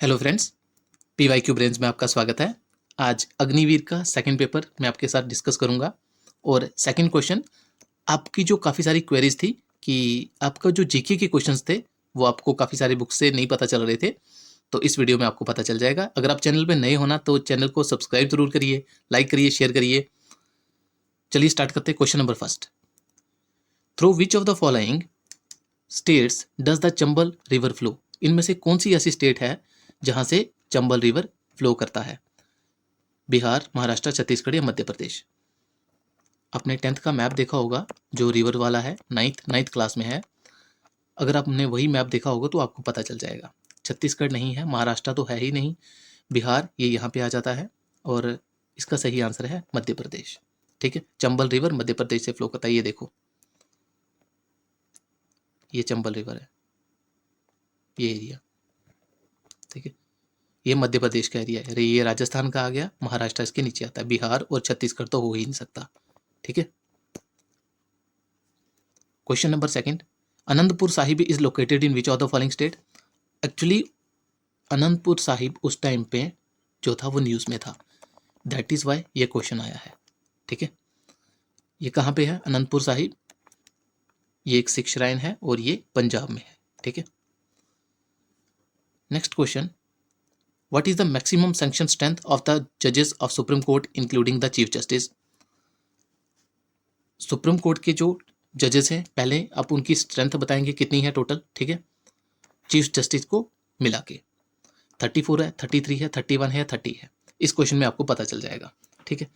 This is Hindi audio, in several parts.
हेलो फ्रेंड्स, पीवाईक्यू ब्रेन्स में आपका स्वागत है। आज अग्निवीर का सेकंड पेपर मैं आपके साथ डिस्कस करूंगा और सेकंड क्वेश्चन आपकी जो काफ़ी सारी क्वेरीज थी कि आपका जो जीके के क्वेश्चंस थे वो आपको काफ़ी सारे बुक से नहीं पता चल रहे थे, तो इस वीडियो में आपको पता चल जाएगा। अगर आप चैनल पर नए होना तो चैनल को सब्सक्राइब जरूर करिए, लाइक करिए, शेयर करिए। चलिए स्टार्ट करते हैं। Question number first, through which of the following states does the Chambal river flow? इनमें से कौन सी ऐसी स्टेट है जहां से चंबल रिवर फ्लो करता है? बिहार, महाराष्ट्र, छत्तीसगढ़ या मध्य प्रदेश? आपने 10th का मैप देखा होगा जो रिवर वाला है, नाइन्थ क्लास में है। अगर आपने वही मैप देखा होगा तो आपको पता चल जाएगा। छत्तीसगढ़ नहीं है, महाराष्ट्र तो है ही नहीं, बिहार ये यहाँ पे आ जाता है और इसका सही आंसर है मध्य प्रदेश। ठीक है, चंबल रिवर मध्य प्रदेश से फ्लो करता है। ये देखो, ये चंबल रिवर है, ये एरिया। ठीक है, ये मध्य प्रदेश का एरिया है। ये राजस्थान का आ गया, महाराष्ट्र इसके नीचे आता है, बिहार और छत्तीसगढ़ तो हो ही नहीं सकता। ठीक है, question number second, Anantapur Sahib is located in which of the following state? Actually Anantapur Sahib उस टाइम पे जो था वो न्यूज़ में था, दैट इज वाई ये क्वेश्चन आया है। ठीक है, ये कहाँ पे है अनंतपुर साहिब? ये एक सिख श्राइन है और ये पंजाब में है। ठीक है, next question, what is the maximum sanction strength of the जजेस of Supreme Court including the chief justice? Supreme Court के जो जजेस हैं, पहले आप उनकी स्ट्रेंथ बताएंगे कितनी है टोटल। ठीक है, चीफ जस्टिस को मिला के 34 है, 33 है, 31 है या 30 है, इस क्वेश्चन में आपको पता चल जाएगा। ठीक है,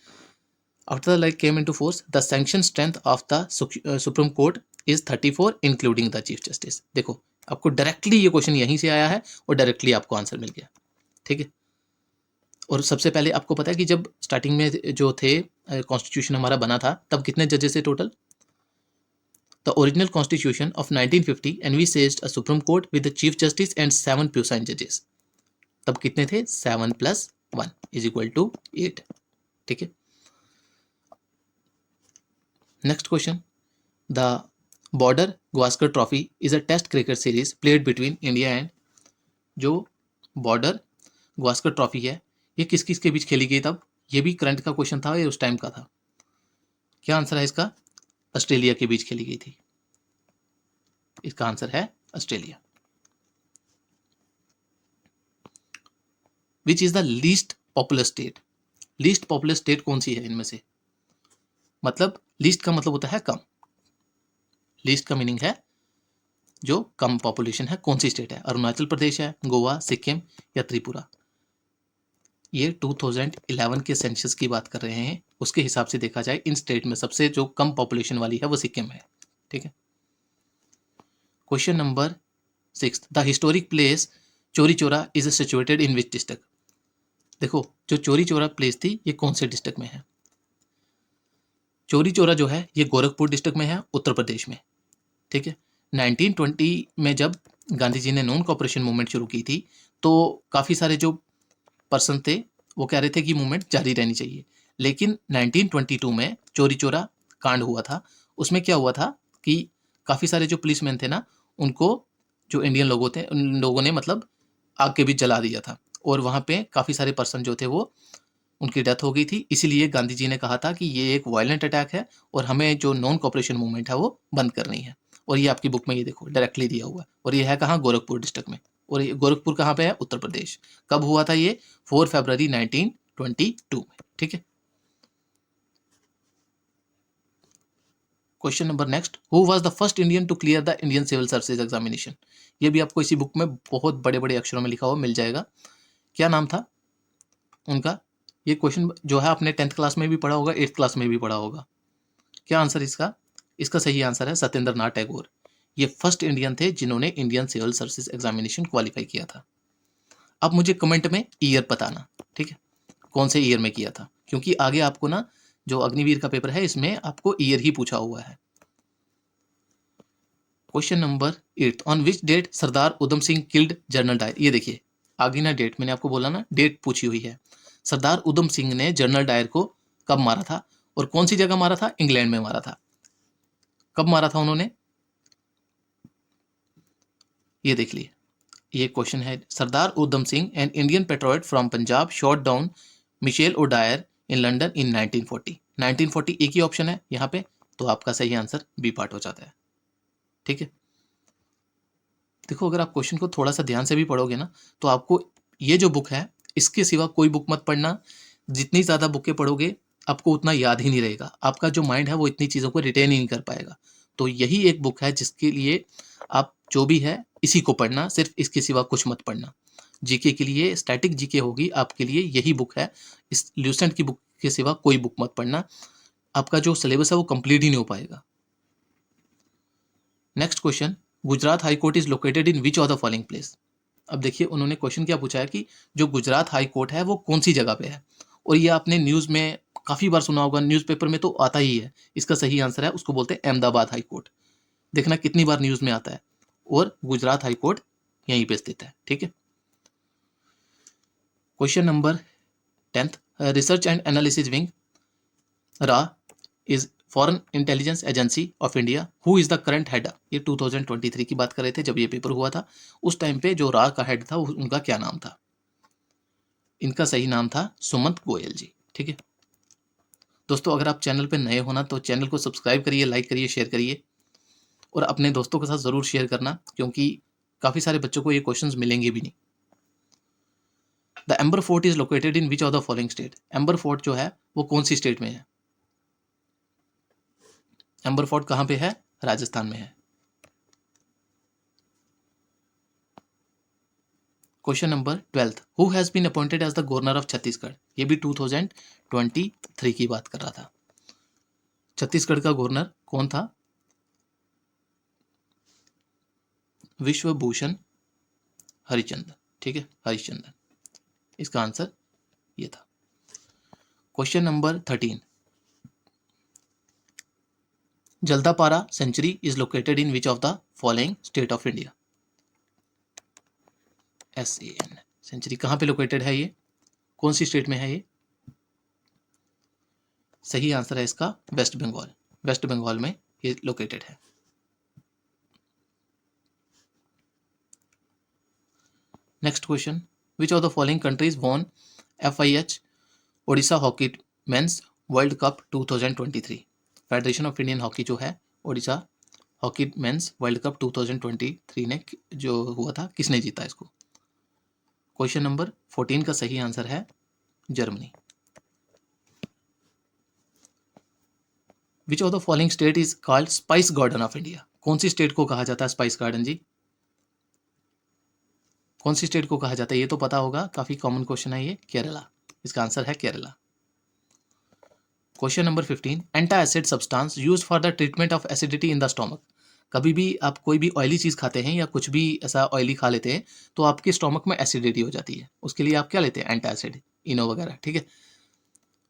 after the like came into force the sanction strength of the supreme court is 34 including the chief justice. देखो, आपको डायरेक्टली ये क्वेश्चन यहीं से आया है और डायरेक्टली आपको आंसर मिल गया। ठीक है, और सबसे पहले आपको पता है कि जब स्टार्टिंग में जो थे कॉन्स्टिट्यूशन हमारा बना था तब कितने जजेस थे total? The original constitution of 1950 envisaged a Supreme Court with the Chief Justice and 7 puissant judges. तब कितने थे? 7 + 1 = 8। ठीक है, next question, the Border Gavaskar trophy is a test cricket series played between India and, जो बॉर्डर गावस्कर ट्रॉफी है ये किस किस के बीच खेली गई तब? ये भी करंट का क्वेश्चन था, ये उस टाइम का था। क्या आंसर है इसका? ऑस्ट्रेलिया के बीच खेली गई थी। इसका आंसर है Australia. Which is the least popular state? Least popular state कौन सी है इनमें से? मतलब लीस्ट का मतलब होता है कम, लीस्ट का मीनिंग है जो कम पॉपुलेशन है। कौन सी स्टेट है? अरुणाचल प्रदेश है, गोवा, सिक्किम या त्रिपुरा? ये 2011 के सेंसस की बात कर रहे हैं, उसके हिसाब से देखा जाए इन स्टेट में सबसे जो कम पॉपुलेशन वाली है वो सिक्किम है। ठीक है, question number 6, the historic place चोरी चोरा is situated in which district? देखो, जो चोरी चोरा प्लेस थी ये कौन से डिस्ट्रिक्ट में है? चोरी चोरा जो है ये गोरखपुर डिस्ट्रिक्ट में है, उत्तर प्रदेश में। ठीक है, 1920 में जब गांधी जी ने नॉन कॉपरेशन मूवमेंट शुरू की थी तो काफ़ी सारे जो पर्सन थे वो कह रहे थे कि मूवमेंट जारी रहनी चाहिए, लेकिन 1922 में चोरी चोरा कांड हुआ था। उसमें क्या हुआ था कि काफ़ी सारे जो पुलिसमैन थे ना, उनको जो इंडियन लोगों थे उन लोगों ने मतलब आग के बीच जला दिया था और वहाँ पे काफ़ी सारे पर्सन जो थे वो उनकी डेथ हो गई थी। इसीलिए गांधी जी ने कहा था कि ये एक वायलेंट अटैक है और हमें जो नॉन कॉपरेशन मूवमेंट है वो बंद करनी है। और ये आपकी बुक में ये देखो डायरेक्टली दिया हुआ है, और ये है कहाँ? गोरखपुर डिस्ट्रिक्ट में। और ये गोरखपुर कहाँ पे है? उत्तर प्रदेश। कब हुआ था ये? 4 फरवरी 1922 में। ठीक है, question number next, who was the first Indian to clear the Indian civil services examination? ये भी आपको इसी बुक में बहुत बड़े बड़े अक्षरों में लिखा हुआ मिल जाएगा। क्या नाम था उनका? ये क्वेश्चन जो है आपने 10th क्लास में भी पढ़ा होगा, 8th क्लास में भी पढ़ा होगा। क्या आंसर इसका? इसका सही आंसर है सत्येंद्र नाथ टैगोर। ये फर्स्ट इंडियन थे जिन्होंने Indian civil services examination qualify किया था। अब मुझे कमेंट में ईयर बताना, ठीक है, कौन से ईयर में किया था, क्योंकि आगे आपको ना जो अग्निवीर का पेपर है इसमें आपको ईयर ही पूछा हुआ है। Question number 8, on which date Sardar Udham Singh killed general Dyer? ये देखिए आगे ना डेट, मैंने आपको बोला ना डेट पूछी हुई है। सरदार उधम सिंह ने जनरल डायर को कब मारा था और कौन सी जगह मारा था? इंग्लैंड में मारा था। कब मारा था उन्होंने? ये देख लिए, ये क्वेश्चन है, Sardar Udham Singh an Indian patriot from Punjab shot down Michael O'Dwyer in London in 1940। 1940 एक ही ऑप्शन है यहाँ पे, तो आपका सही आंसर बी पार्ट हो जाता है। ठीक है, देखो अगर आप क्वेश्चन को थोड़ा सा ध्यान से भी पढ़ोगे ना, तो आपको ये जो बुक है इसके सिवा कोई बुक मत पढ़ना। जितनी ज़्यादा बुकें पढ़ोगे आपको उतना याद ही नहीं रहेगा, आपका जो माइंड है वो इतनी चीज़ों को रिटेन ही नहीं कर पाएगा। तो यही एक बुक है जिसके लिए आप जो भी है इसी को पढ़ना, सिर्फ इसके सिवा कुछ मत पढ़ना। जीके के लिए स्टैटिक जीके होगी आपके लिए यही बुक है, इस ल्यूसेंट की बुक के सिवा कोई बुक मत पढ़ना, आपका जो सिलेबस है वो कंप्लीट ही नहीं हो पाएगा। Next question, Gujarat high court is located in which of the following place. अब देखिए उन्होंने क्वेश्चन क्या पूछा है कि जो गुजरात हाई कोर्ट है वो कौन सी जगह पे है, और ये आपने न्यूज़ में काफ़ी बार सुना होगा, न्यूज़पेपर में तो आता ही है। इसका सही आंसर है, उसको बोलते हैं अहमदाबाद हाई कोर्ट। देखना कितनी बार न्यूज़ में आता है, और गुजरात हाई कोर्ट यहीं पे स्थित है। ठीक है, question number 10th, research and analysis wing रा is foreign intelligence agency of India, who is the current head. ये 2023 की बात कर रहे थे जब ये पेपर हुआ था, उस टाइम पे जो रा का हेड था उनका क्या नाम था। इनका सही नाम था सुमंत गोयल जी। ठीक है दोस्तों, अगर आप चैनल पे नए हो ना तो चैनल को सब्सक्राइब करिए, लाइक करिए, शेयर करिए, और अपने दोस्तों के साथ ज़रूर शेयर करना, क्योंकि काफ़ी सारे बच्चों को ये क्वेश्चंस मिलेंगे भी नहीं। The amber fort is located in which of the following state. Amber fort जो है वो कौन सी स्टेट में है। एम्बर फोर्ट कहाँ पे है, राजस्थान में है। Question number 12th, who has been appointed as the governor of Chhattisgarh. ये भी 2023 की बात कर रहा था। छत्तीसगढ़ का गवर्नर कौन था, विश्वभूषण हरिचंदन। ठीक है, हरिचंदन, इसका आंसर ये था। Question number 13, Jaldapara sanctuary is located in which of the following state of India. SAN sanctuary कहाँ पे लोकेटेड है, ये कौन सी स्टेट में है ये। सही आंसर है इसका वेस्ट बंगाल। वेस्ट बंगाल में ये लोकेटेड है। Next question, which of the following countries won FIH Odisha hockey men's world cup 2023। Federation of Indian hockey जो है Odisha hockey men's world cup 2023 ने जो हुआ था, किसने जीता इसको। क्वेश्चन नंबर 14 का सही आंसर है Germany. Which of the following state is called spice garden of India. कौन सी स्टेट को कहा जाता है स्पाइस गार्डन जी, कौन सी स्टेट को कहा जाता है, ये तो पता होगा, काफी कॉमन क्वेश्चन है ये। केरला, इसका आंसर है Kerala. Question number 15, antacid substance used for the treatment of acidity in the stomach. कभी भी आप कोई भी ऑयली चीज़ खाते हैं या कुछ भी ऐसा ऑयली खा लेते हैं तो आपके स्टोमक में एसिडिटी हो जाती है, उसके लिए आप क्या लेते हैं, एंटा एसिड, इनो वगैरह। ठीक है,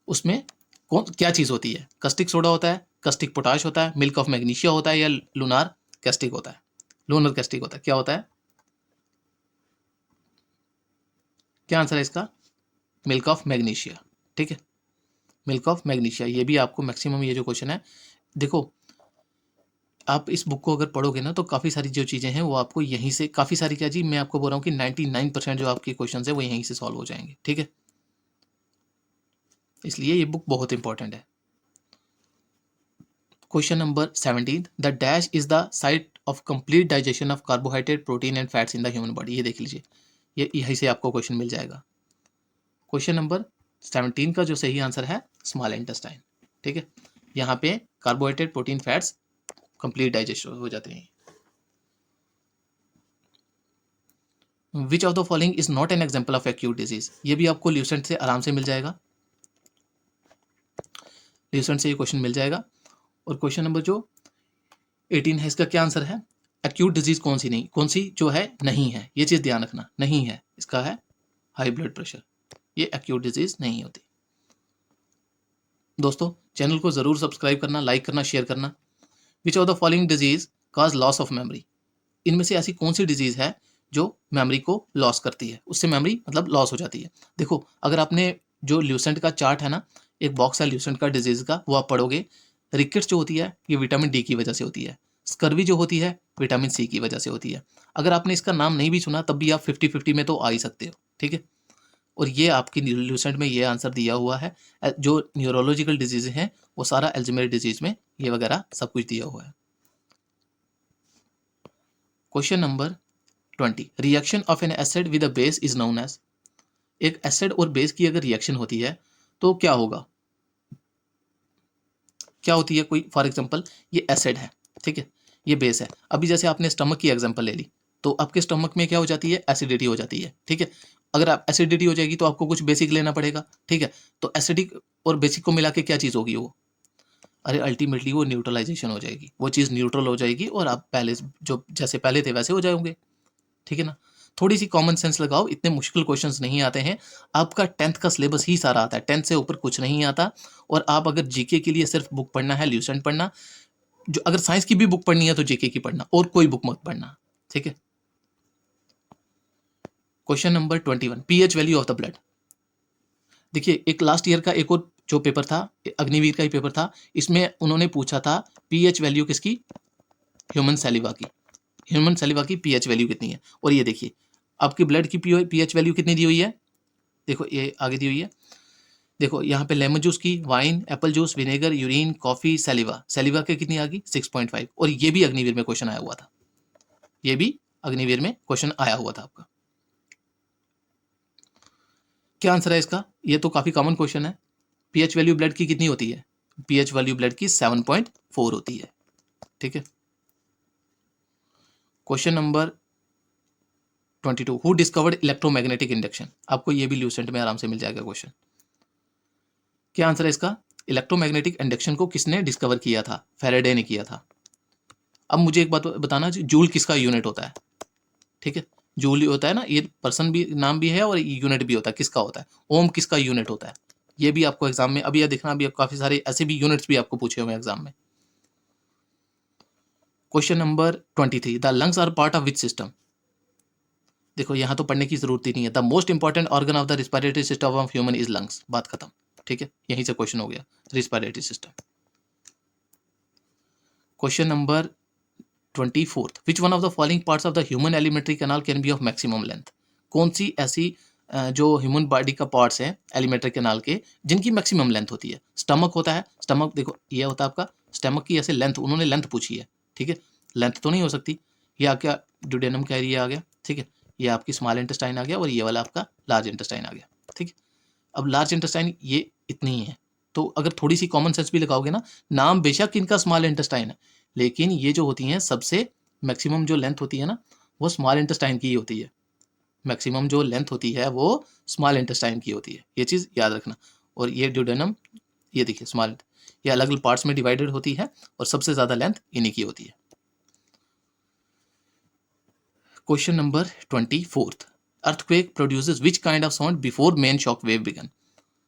उसमें कौन क्या चीज़ होती है, कस्टिक सोडा होता है, कस्टिक पोटाश होता है, मिल्क ऑफ मैग्नीशिया होता है, या लूनार कैस्टिक होता है। लूनर कैस्टिक होता है, क्या होता है, क्या आंसर है इसका, मिल्क ऑफ मैग्नीशिया। ठीक है, मिल्क ऑफ मैग्नीशिया। ये भी आपको मैक्सिमम ये जो क्वेश्चन है, देखो आप इस बुक को अगर पढ़ोगे ना तो काफ़ी सारी जो चीज़ें हैं वो आपको यहीं से, काफ़ी सारी क्या जी, मैं आपको बोल रहा हूँ कि 99% जो आपके क्वेश्चन है वो यहीं से सॉल्व हो जाएंगे। ठीक है, इसलिए ये बुक बहुत इंपॉर्टेंट है। Question number 17, the dash is the site of complete digestion of carbohydrate protein and fats in the human body. ये देख लीजिए, ये यहीं से आपको क्वेश्चन मिल जाएगा। क्वेश्चन नंबर 17 का जो सही आंसर है स्मॉल इंटेस्टाइन। ठीक है, यहाँ पे carbohydrate protein fats complete digest हो जाते हैं। विच of the following is not an example of acute disease. ये भी आपको ल्यूसेंट से आराम से मिल जाएगा, ल्यूसेंट से ये क्वेश्चन मिल जाएगा। और क्वेश्चन नंबर जो 18 है, इसका क्या आंसर है, एक्यूट डिजीज कौन सी नहीं, कौन सी जो है नहीं है, ये चीज़ ध्यान रखना, नहीं है, इसका है हाई ब्लड प्रेशर, ये एक्यूट डिजीज नहीं होती। दोस्तों चैनल को ज़रूर सब्सक्राइब करना, लाइक करना, शेयर करना। विच of the following disease cause loss of memory. इनमें से ऐसी कौन सी डिजीज है जो मेमोरी को लॉस करती है, उससे मेमोरी मतलब लॉस हो जाती है। देखो अगर आपने जो ल्यूसेंट का चार्ट है ना, एक बॉक्स है ल्यूसेंट का डिजीज का, वो आप पढ़ोगे, रिकेट्स जो होती है ये विटामिन डी की वजह से होती है, स्कर्वी जो होती है विटामिन सी की वजह से होती है। अगर आपने इसका नाम नहीं भी सुना तब भी आप 50-50 में तो आ ही सकते हो, ठीक है। और ये आपकी ल्यूसेंट में ये आंसर दिया हुआ है। जो न्यूरोलॉजिकल डिजीज हैं वो सारा अल्जाइमर डिजीज में ये वगैरह सब कुछ दिया हुआ है। Question number 20, reaction of an acid with a base is known as. एक एसिड और बेस की अगर रिएक्शन होती है तो क्या होगा, क्या होती है। कोई फॉर एग्जांपल ये एसिड है, ठीक है, ये बेस है। अभी जैसे आपने स्टमक की एग्जांपल ले ली तो आपके स्टमक में क्या हो जाती है, एसिडिटी हो जाती है, ठीक है। अगर आप एसिडिटी हो जाएगी तो आपको कुछ बेसिक लेना पड़ेगा, ठीक है। तो एसिडिक और बेसिक को मिला के क्या चीज़ होगी वो, अरे अल्टीमेटली वो न्यूट्रलाइजेशन हो जाएगी, वो चीज़ न्यूट्रल हो जाएगी और आप पहले जो जैसे पहले थे वैसे हो जाओगे, ठीक है ना। थोड़ी सी कॉमन सेंस लगाओ, इतने मुश्किल क्वेश्चंस नहीं आते हैं। आपका 10th का सिलेबस ही सारा आता है, 10th से ऊपर कुछ नहीं आता। और आप अगर जीके के लिए सिर्फ बुक पढ़ना है, ल्यूसेंट पढ़ना, जो अगर साइंस की भी बुक पढ़नी है तो जीके की पढ़ना, और कोई बुक मत पढ़ना, ठीक है। Question number 21, pH value of the blood. देखिए एक लास्ट ईयर का एक और जो पेपर था, अग्निवीर का ही पेपर था, इसमें उन्होंने पूछा था पीएच वैल्यू किसकी, ह्यूमन सैलिवा की। ह्यूमन सैलिवा की पीएच वैल्यू कितनी है। और ये देखिए आपकी ब्लड की पीएच वैल्यू कितनी दी हुई है, देखो ये आगे दी हुई है। देखो यहाँ पे लेमन जूस की, wine, apple juice, vinegar, urine, coffee, saliva, saliva के कितनी आ गई 6.5। और ये भी अग्निवीर में क्वेश्चन आया हुआ था, ये भी अग्निवीर में क्वेश्चन आया हुआ था आपका। क्या आंसर है इसका, ये तो काफी कॉमन क्वेश्चन है। पीएच वैल्यू ब्लड की कितनी होती है, पीएच वैल्यू ब्लड की 7.4 होती है, ठीक है। Question number 22, who discovered electromagnetic induction. आपको ये भी ल्यूसेंट में आराम से मिल जाएगा क्वेश्चन। क्या आंसर है इसका, इलेक्ट्रोमैग्नेटिक इंडक्शन को किसने डिस्कवर किया था, फैराडे ने किया था। अब मुझे एक बात बताना, जूल किसका यूनिट होता है, ठीक है। जूल होता है ना, ये पर्सन भी नाम भी है और यूनिट भी होता है, किसका होता है। ओम किसका यूनिट होता है, ये भी आपको एग्जाम में अभी यह देखना, अभी काफी सारे ऐसे भी यूनिट्स भी आपको पूछे हुए एग्जाम में। Question number 23, the lungs are part of which system. देखो यहाँ तो पढ़ने की जरूरत ही नहीं है। The most important organ of the respiratory system of human is lungs, बात खत्म, ठीक है। यहीं से क्वेश्चन हो गया, respiratory system. Question number 24, which one of the following parts of the human alimentary canal can be of maximum length. कौन सी ऐसी जो ह्यूमन बॉडी का पार्ट्स हैं एलिमेंट्री कैनाल के जिनकी मैक्सिमम लेंथ होती है। स्टमक होता है, स्टमक देखो ये होता है आपका, स्टमक की ऐसे लेंथ, उन्होंने लेंथ पूछी है, ठीक है। लेंथ तो नहीं हो सकती, ये आपका ड्यूडेनम का एरिया आ गया, ठीक है। ये आपकी स्मॉल इंटेस्टाइन आ गया और ये वाला आपका लार्ज इंटेस्टाइन आ गया, ठीक है। अब लार्ज इंटेस्टाइन ये इतनी ही है, तो अगर थोड़ी सी कॉमन सेंस भी लगाओगे ना, नाम बेशक इनका स्मॉल इंटेस्टाइन है, लेकिन ये जो होती हैं सबसे मैक्सिमम जो लेंथ होती है ना, वो स्मॉल इंटेस्टाइन की ही होती है। मैक्सिमम जो लेंथ होती है वो स्मॉल इंटेस्टाइन की होती है, ये चीज़ याद रखना। और ये ड्यूडेनम, ये देखिए स्मॉल, ये अलग अलग पार्ट्स में डिवाइडेड होती है और सबसे ज़्यादा लेंथ इन्हीं की होती है। Question number 24, earthquake produces which kind of sound before main shock wave began.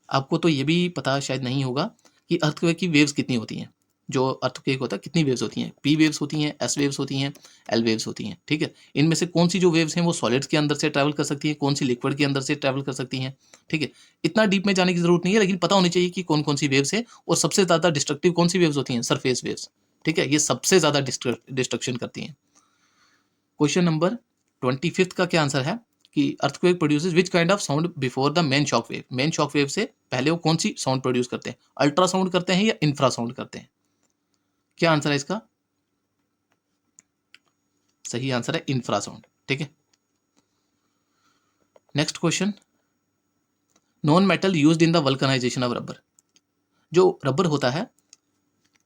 आपको तो ये भी पता शायद नहीं होगा कि अर्थक्वेक की वेव्स कितनी होती हैं। जो अर्थक्वेक होता है कितनी वेव्स होती हैं, पी वेव्स होती हैं, एस वेव्स होती हैं, एल वेव्स होती हैं, ठीक है। इनमें से कौन सी जो वेव्स हैं वो सॉलिड्स के अंदर से ट्रैवल कर सकती हैं, कौन सी लिक्विड के अंदर से ट्रैवल कर सकती हैं, ठीक है। इतना डीप में जाने की जरूरत नहीं है, लेकिन पता होनी चाहिए कि कौन कौन सी वेव्स है और सबसे ज़्यादा डिस्ट्रक्टिव कौन सी वेव्स होती हैं, सरफेस वेव्स, ठीक है। ये सबसे ज़्यादा डिस्ट्रक्शन करती हैं। क्वेश्चन नंबर 25 का क्या आंसर है कि earthquake produces which kind of sound before the main shock wave. Main shock wave से पहले वो कौन सी साउंड प्रोड्यूस करते हैं, अल्ट्रासाउंड करते हैं या इंफ्रासाउंड करते हैं। क्या आंसर है इसका, सही आंसर है इंफ्रासाउंड, ठीक है। Next question, non metal used in the vulcanisation of rubber. जो रबर होता है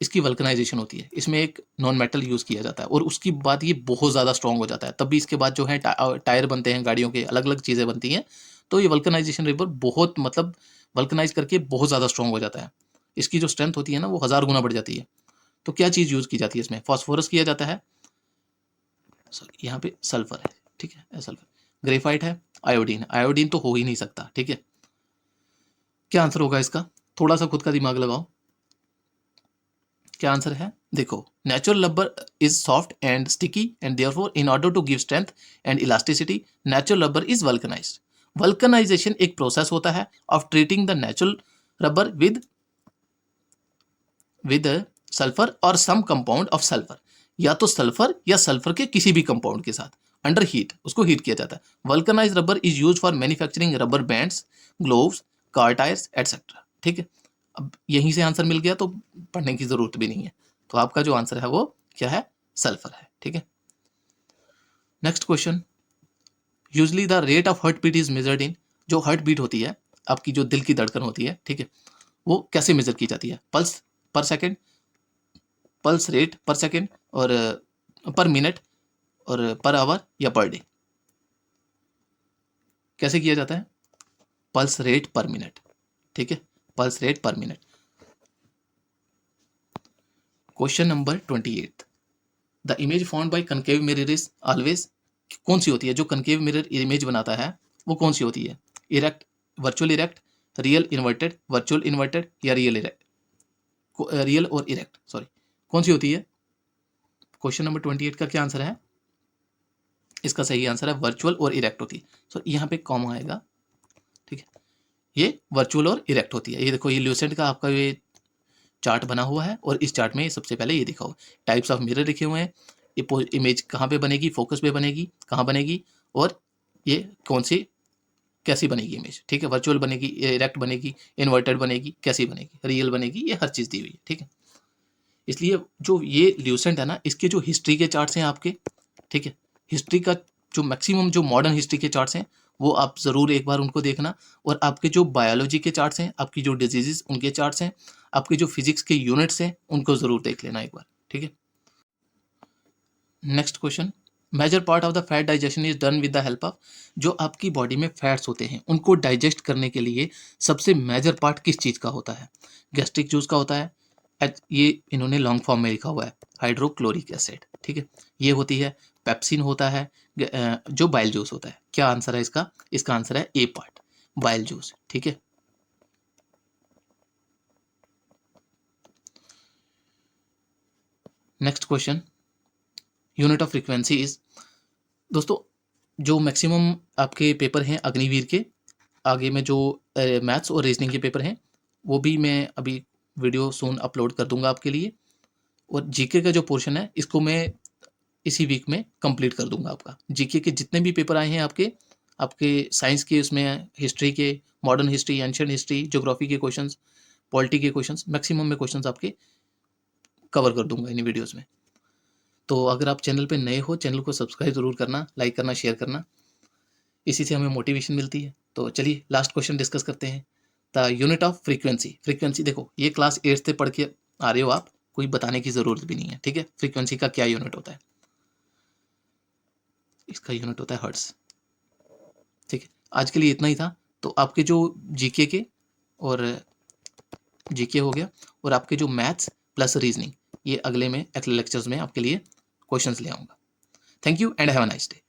इसकी वल्कनाइजेशन होती है, इसमें एक नॉन मेटल यूज़ किया जाता है और उसकी बाद ये बहुत ज़्यादा स्ट्रॉन्ग हो जाता है। तब भी इसके बाद जो है टायर बनते हैं गाड़ियों के, अलग अलग चीज़ें बनती हैं। तो ये वल्कनाइजेशन रबर बहुत मतलब वल्कनाइज करके बहुत ज़्यादा स्ट्रॉन्ग हो जाता है। इसकी जो स्ट्रेंथ होती है ना वो 1000 गुना बढ़ जाती है। तो क्या चीज़ यूज़ की जाती है इसमें, फॉस्फोरस किया जाता है, यहाँ पे सल्फर है, ठीक है, सल्फर, ग्रेफाइट है, आयोडीन, आयोडीन तो हो ही नहीं सकता, ठीक है। क्या आंसर होगा इसका, थोड़ा सा खुद का दिमाग लगाओ, क्या आंसर है। देखो natural rubber is soft and sticky and therefore in order to give strength and elasticity natural rubber is vulcanised. Vulcanisation एक प्रोसेस होता है of treating the natural rubber with sulphur और सम कंपाउंड ऑफ सल्फर। या तो सल्फर या सल्फर के किसी भी कंपाउंड के साथ अंडर हीट, उसको हीट किया जाता है। Vulcanise rubber is use for manufacturing rubber bands, gloves, car tyres etcetera. ठीक है, अब यहीं से आंसर मिल गया तो पढ़ने की जरूरत भी नहीं है। तो आपका जो आंसर है वो क्या है, सल्फर है। ठीक है, next question, usually the rate of heart beat is measured in, जो हार्ट बीट होती है आपकी, जो दिल की धड़कन होती है, ठीक है, वो कैसे मेजर की जाती है? पल्स पर सेकेंड, पल्स रेट पर सेकेंड, और पर मिनट, और पर आवर, या पर डे? कैसे किया जाता है? पल्स रेट पर मिनट। ठीक है, पल्स रेट पर minute. Question number 28, the image found by concave mirror is always, कौन सी होती है जो कनकेव मिरर इमेज बनाता है वो कौन सी होती है? Erect, virtual erect, real inverted, virtual inverted, या रियल इरेक्ट? रियल और इरेक्ट, सॉरी, कौन सी होती है? क्वेश्चन नंबर 28 का क्या आंसर है? इसका सही आंसर है वर्चुअल और इरेक्ट होती है। सो यहाँ पे कॉमा आएगा। ठीक है, ये वर्चुअल और इरेक्ट होती है। ये देखो, ये ल्यूसेंट का आपका ये चार्ट बना हुआ है, और इस चार्ट में सबसे पहले ये दिखा हुआ टाइप्स ऑफ मिरर लिखे हुए हैं, ये इमेज कहाँ पे बनेगी, फोकस पे बनेगी, कहाँ बनेगी, और ये कौन सी कैसी बनेगी इमेज। ठीक है, वर्चुअल बनेगी, इरेक्ट बनेगी, इन्वर्टेड बनेगी, कैसी बनेगी, रियल बनेगी, ये हर चीज़ दी हुई है। ठीक है, इसलिए जो ये ल्यूसेंट है ना, इसके जो हिस्ट्री के चार्ट्स हैं आपके, ठीक है, हिस्ट्री का जो मैक्सिमम जो मॉडर्न हिस्ट्री के चार्ट्स हैं वो आप ज़रूर एक बार उनको देखना, और आपके जो बायोलॉजी के चार्ट्स हैं, आपकी जो डिजीजेस उनके चार्ट्स हैं, आपके जो फिजिक्स के यूनिट्स हैं उनको ज़रूर देख लेना एक बार। ठीक है, next question, major part of the fat digestion is done with the help of, जो आपकी बॉडी में फैट्स होते हैं उनको डाइजेस्ट करने के लिए सबसे मेजर पार्ट किस चीज़ का होता है? गैस्ट्रिक जूस का होता है, ये इन्होंने लॉन्ग फॉर्म में लिखा हुआ है, हाइड्रोक्लोरिक एसिड। ठीक है, ये होती है, पेप्सिन होता है, जो बाइल जूस होता है। क्या आंसर है इसका? इसका आंसर है ए पार्ट, बाइल जूस। ठीक है, next question, unit of frequency is, दोस्तों जो मैक्सिमम आपके पेपर हैं अग्निवीर के, आगे में जो मैथ्स और रीजनिंग के पेपर हैं वो भी मैं अभी वीडियो सून अपलोड कर दूंगा आपके लिए, और जीके का जो पोर्शन है इसको मैं इसी वीक में कंप्लीट कर दूंगा। आपका जीके के जितने भी पेपर आए हैं आपके आपके साइंस के, उसमें हिस्ट्री के, modern history, ancient history, geography के क्वेश्चंस, पॉलिटी के क्वेश्चंस, मैक्सिमम में क्वेश्चंस आपके कवर कर दूंगा इन वीडियोज़ में। तो अगर आप चैनल पे नए हो, चैनल को सब्सक्राइब ज़रूर करना, लाइक करना, शेयर करना, इसी से हमें मोटिवेशन मिलती है। तो चलिए लास्ट क्वेश्चन डिस्कस करते हैं, the unit of frequency. Frequency देखो, ये क्लास 8 से पढ़ के आ रहे हो आप, कोई बताने की ज़रूरत भी नहीं है। ठीक है, फ्रीक्वेंसी का क्या यूनिट होता है? इसका यूनिट होता है हर्ट्स। ठीक है, आज के लिए इतना ही था। तो आपके जो जीके के, और जीके हो गया, और आपके जो मैथ्स प्लस रीजनिंग, ये अगले लेक्चर्स में आपके लिए क्वेश्चंस ले आऊँगा। Thank you and have a nice day.